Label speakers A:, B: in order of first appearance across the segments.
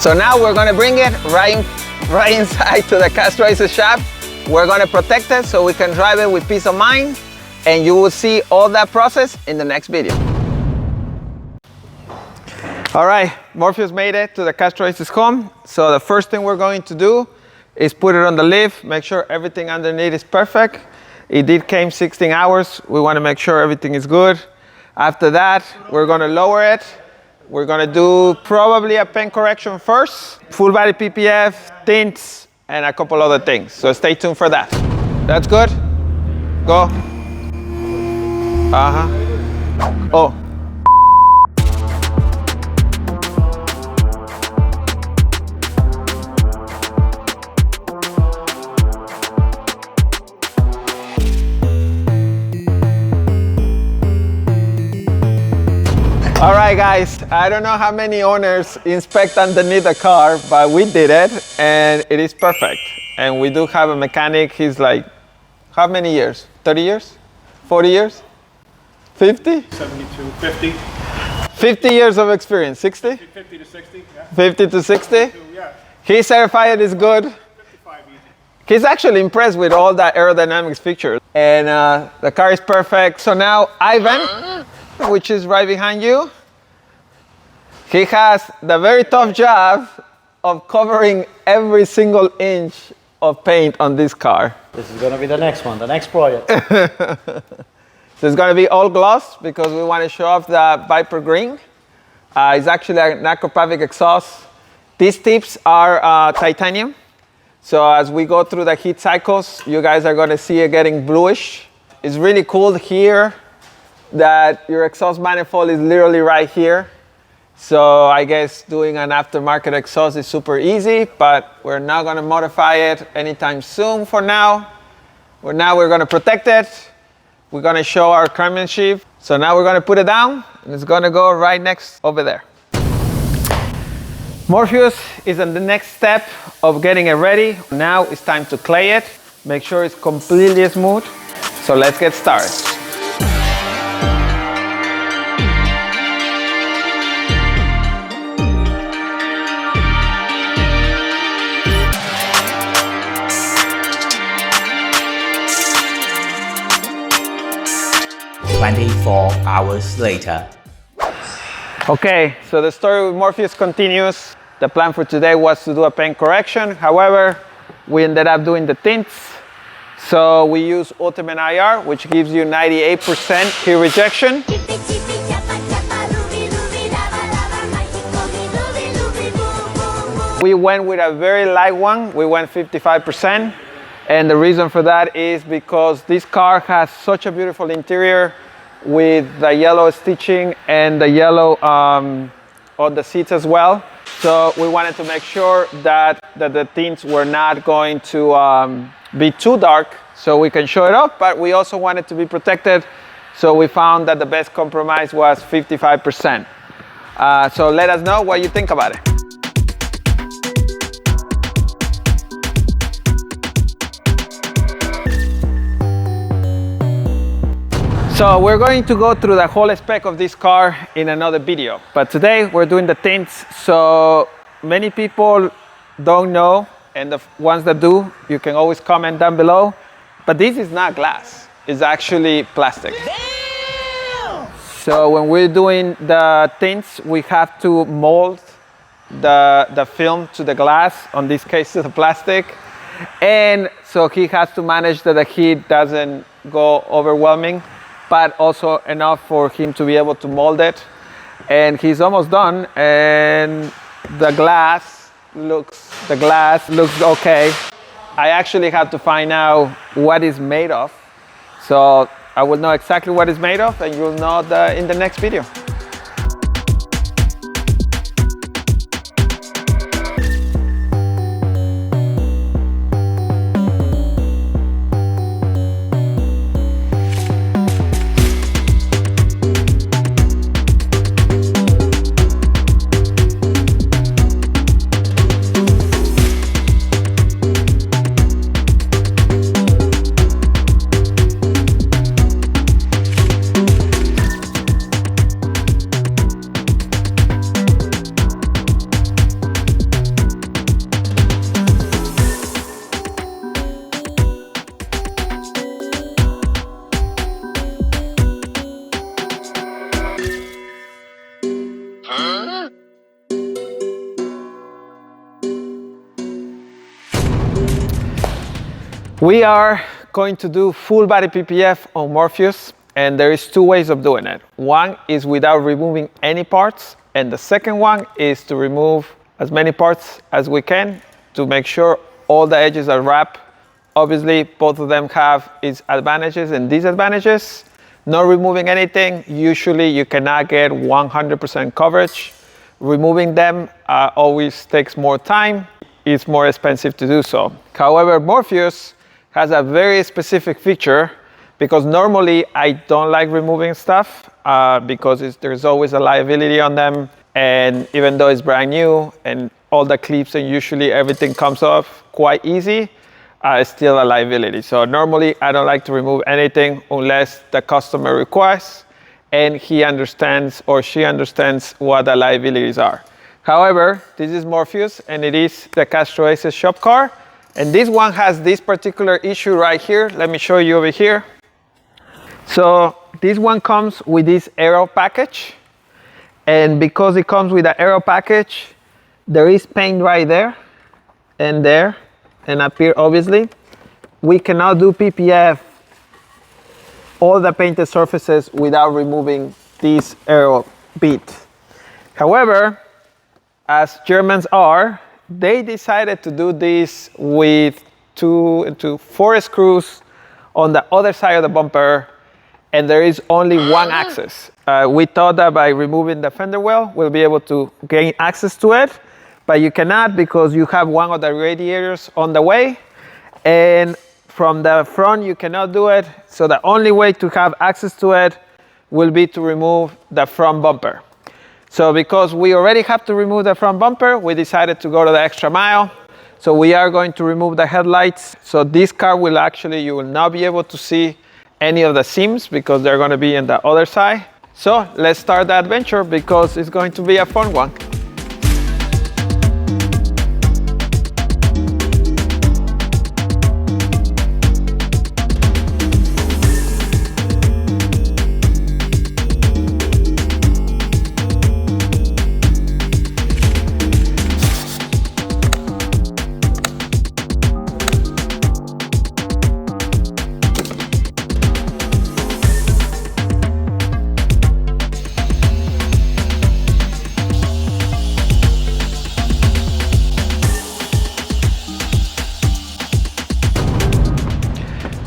A: So now we're gonna bring it right inside to the Castro Oasis shop. We're gonna protect it so we can drive it with peace of mind, and you will see all that process in the next video. All right, Morpheus made it to the Castro Oasis home. So the first thing we're going to do is put it on the lift, make sure everything underneath is perfect. It did came 16 hours. We wanna make sure everything is good. After that, we're gonna lower it. We're gonna do probably a paint correction first, full body PPF, tints, and a couple other things. So stay tuned for that. That's good? Go. Oh. All right, guys, I don't know how many owners inspect underneath the car, but we did it, and it is perfect. And we do have a mechanic. He's like, how many years? 30 years? 40 years? 50?
B: 72, 50.
A: 50 years of experience, 60?
B: 50 to 60, yeah.
A: 50 to 60?
B: Yeah.
A: He's certified, is good.
B: 55 easy.
A: He's actually impressed with all the aerodynamics features. And the car is perfect. So now Ivan, which is right behind you, he has the very tough job of covering every single inch of paint on this car.
C: This is going to be the next one, the next project.
A: So it's going to be all gloss because we want to show off the Viper Green. It's actually an acropavic exhaust. These tips are titanium. So as we go through the heat cycles, you guys are going to see it getting bluish. It's really cool here that your exhaust manifold is literally right here. So I guess doing an aftermarket exhaust is super easy, but we're not going to modify it anytime soon for now. We're going to protect it. We're going to show our craftsmanship. So now we're going to put it down, and it's going to go right next over there. Morpheus is in the next step of getting it ready. Now it's time to clay it. Make sure it's completely smooth. So let's get started.
D: Hours later.
A: Okay, so the story with Morpheus continues. The plan for today was to do a paint correction. However, we ended up doing the tints. So we use Ultimate IR, which gives you 98% heat rejection. We went with a very light one. We went 55%. And the reason for that is because this car has such a beautiful interior with the yellow stitching and the yellow on the seats as well. So we wanted to make sure that the tints were not going to be too dark so we can show it off, but we also wanted to be protected. So we found that the best compromise was 55%. So let us know what you think about it. So we're going to go through the whole spec of this car in another video. But today we're doing the tints. So many people don't know, and the ones that do, you can always comment down below. But this is not glass, it's actually plastic. Damn! So when we're doing the tints, we have to mold the film to the glass, on this case to the plastic. And so he has to manage that the heat doesn't go overwhelming, but also enough for him to be able to mold it. And he's almost done, and the glass looks okay. I actually had to find out what it's made of. So I will know exactly what it's made of, and you'll know in the next video. We are going to do full body PPF on Morpheus, and there is two ways of doing it. One is without removing any parts, and the second one is to remove as many parts as we can to make sure all the edges are wrapped. Obviously, both of them have its advantages and disadvantages. Not removing anything, usually you cannot get 100% coverage. Removing them always takes more time. It's more expensive to do so. However, Morpheus has a very specific feature, because normally I don't like removing stuff because there's always a liability on them, and even though it's brand new and all the clips and usually everything comes off quite easy, it's still a liability. So normally I don't like to remove anything unless the customer requests and he understands or she understands what the liabilities are. However, this is Morpheus and it is the Castro Oasis shop car, and this one has this particular issue right here. Let me show you over here. So this one comes with this aero package, and because it comes with the aero package, there is paint right there and up here obviously. We cannot do PPF all the painted surfaces without removing this aero bit. However, as Germans are, they decided to do this with 4 screws on the other side of the bumper, and there is only one axis. We thought that by removing the fender well, we'll be able to gain access to it, but you cannot because you have one of the radiators on the way, and from the front you cannot do it. So the only way to have access to it will be to remove the front bumper. So because we already have to remove the front bumper, we decided to go to the extra mile. So we are going to remove the headlights. So this car will actually, you will not be able to see any of the seams because they're going to be in the other side. So let's start the adventure because it's going to be a fun one.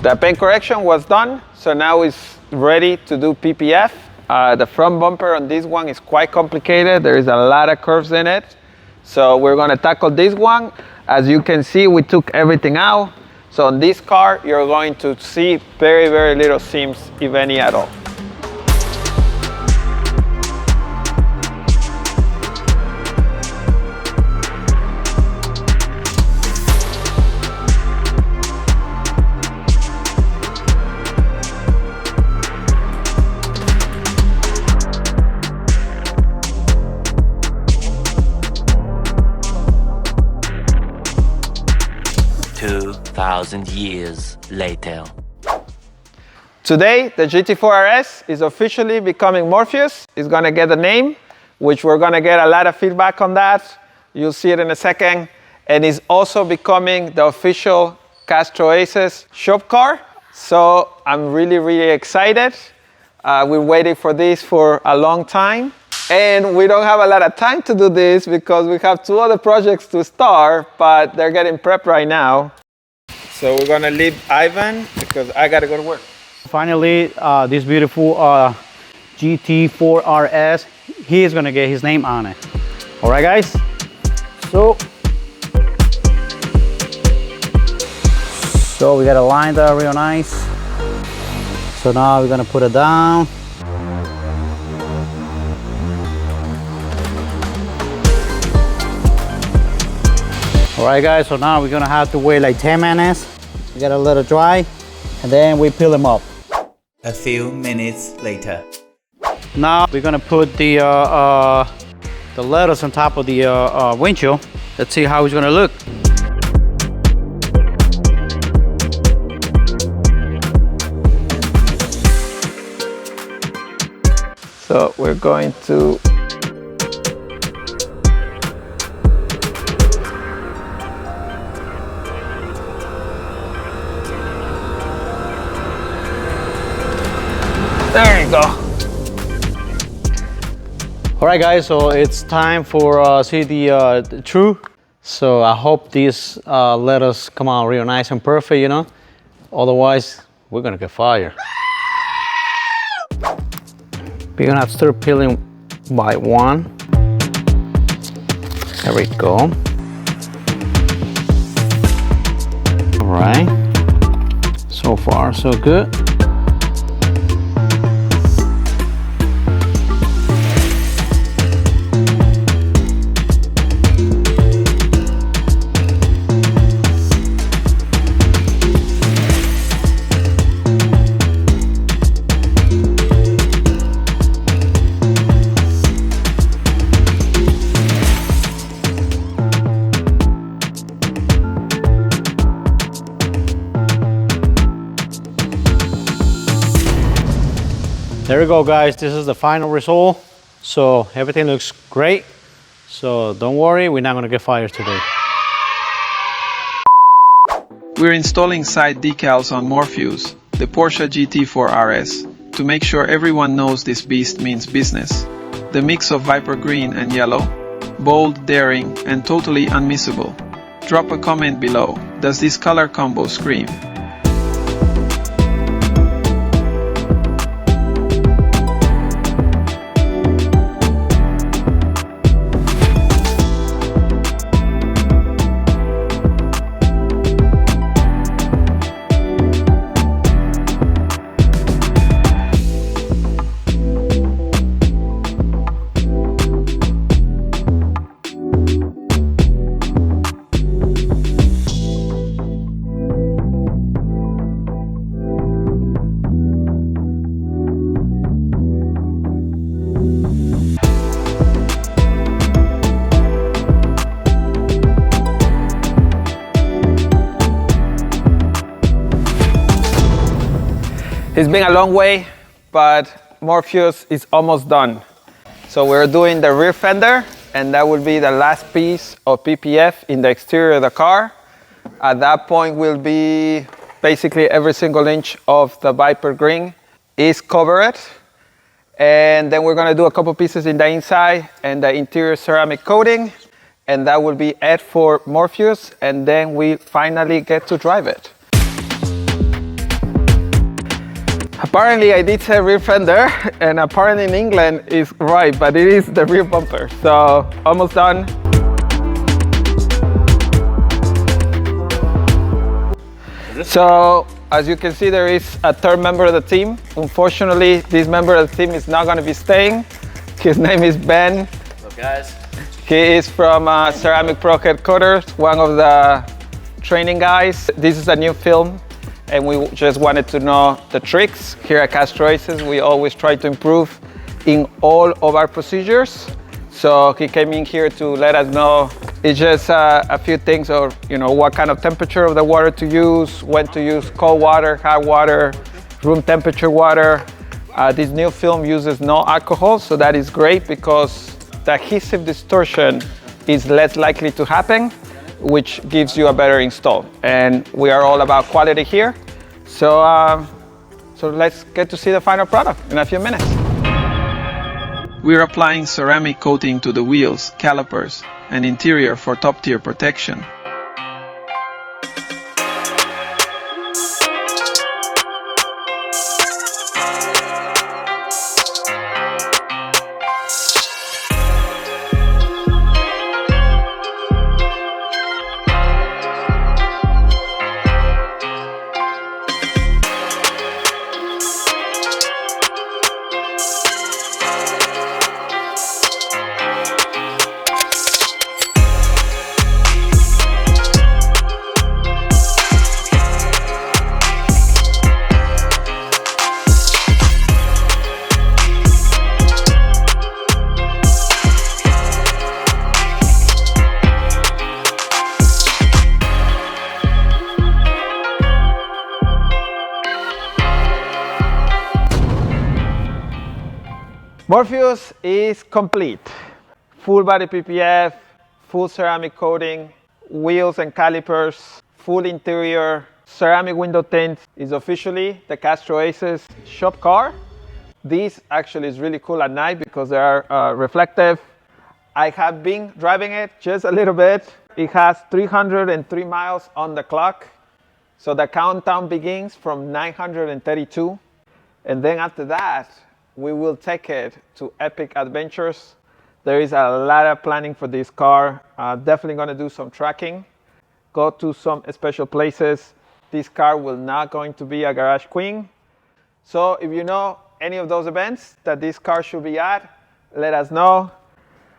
A: The paint correction was done, so now it's ready to do PPF. The front bumper on this one is quite complicated. There is a lot of curves in it. So we're going to tackle this one. As you can see, we took everything out. So on this car, you're going to see very, very little seams, if any at all.
D: Years later.
A: Today, the GT4 RS is officially becoming Morpheus. It's going to get a name, which we're going to get a lot of feedback on that. You'll see it in a second. And it's also becoming the official Castro Oasis shop car. So I'm really, really excited. We're waiting for this for a long time. And we don't have a lot of time to do this because we have 2 other projects to start, but they're getting prepped right now. So we're gonna leave Ivan because I gotta go to work.
C: Finally, this beautiful GT4 RS, he is gonna get his name on it. All right, guys. So we gotta line that real nice. So now we're gonna put it down. All right, guys, so now we're gonna have to wait like 10 minutes. We gotta let it dry, and then we peel them up.
D: A few minutes later.
C: Now we're gonna put the letters on top of the windshield. Let's see how it's gonna look.
A: So we're going to There you go.
C: All right, guys, so it's time for see the true. So I hope this let us come out real nice and perfect, you know. Otherwise, we're gonna get fired. We're gonna have to start peeling by one. There we go. All right. So far, so good. There we go, guys. This is the final result. So everything looks great. So don't worry, we're not gonna get fired today.
A: We're installing side decals on Morpheus, the Porsche GT4 RS, to make sure everyone knows this beast means business. The mix of Viper green and yellow, bold, daring, and totally unmissable. Drop a comment below. Does this color combo scream? It's been a long way, but Morpheus is almost done. So we're doing the rear fender, and that will be the last piece of PPF in the exterior of the car. At that point will be basically every single inch of the Viper green is covered. And then we're gonna do a couple pieces in the inside and the interior ceramic coating, and that will be it for Morpheus, and then we finally get to drive it. Apparently I did say rear fender, and apparently in England is right, but it is the rear bumper. So almost done. So as you can see, there is a third member of the team. Unfortunately, this member of the team is not going to be staying. His name is Ben.
E: What's up, guys?
A: He is from Ceramic Pro Headquarters, one of the training guys. This is a new film, and we just wanted to know the tricks. Here at Castro Oasis, we always try to improve in all of our procedures. So he came in here to let us know. It's just a few things, or what kind of temperature of the water to use, when to use cold water, hot water, room temperature water. This new film uses no alcohol, so that is great because the adhesive distortion is less likely to happen, which gives you a better install. And we are all about quality here. So, so let's get to see the final product in a few minutes. We're applying ceramic coating to the wheels, calipers, and interior for top-tier protection. Morpheus is complete. Full body PPF, full ceramic coating, wheels and calipers, full interior, ceramic window tint. Is officially the Castro Oasis shop car. This actually is really cool at night because they are reflective. I have been driving it just a little bit. It has 303 miles on the clock. So the countdown begins from 932. And then after that, we will take it to epic adventures. There is a lot of planning for this car. Definitely going to do some tracking, go to some special places. This car will not going to be a garage queen. So if you know any of those events that this car should be at, let us know.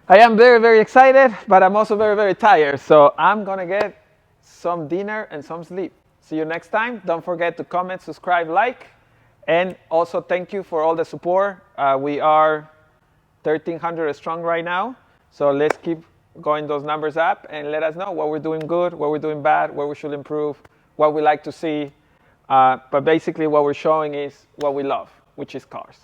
A: I am very, very excited, but I'm also very, very tired. So I'm going to get some dinner and some sleep. See you next time. Don't forget to comment, subscribe, like. And also thank you for all the support. We are 1,300 strong right now. So let's keep going those numbers up and let us know what we're doing good, what we're doing bad, where we should improve, what we like to see. But basically what we're showing is what we love, which is cars.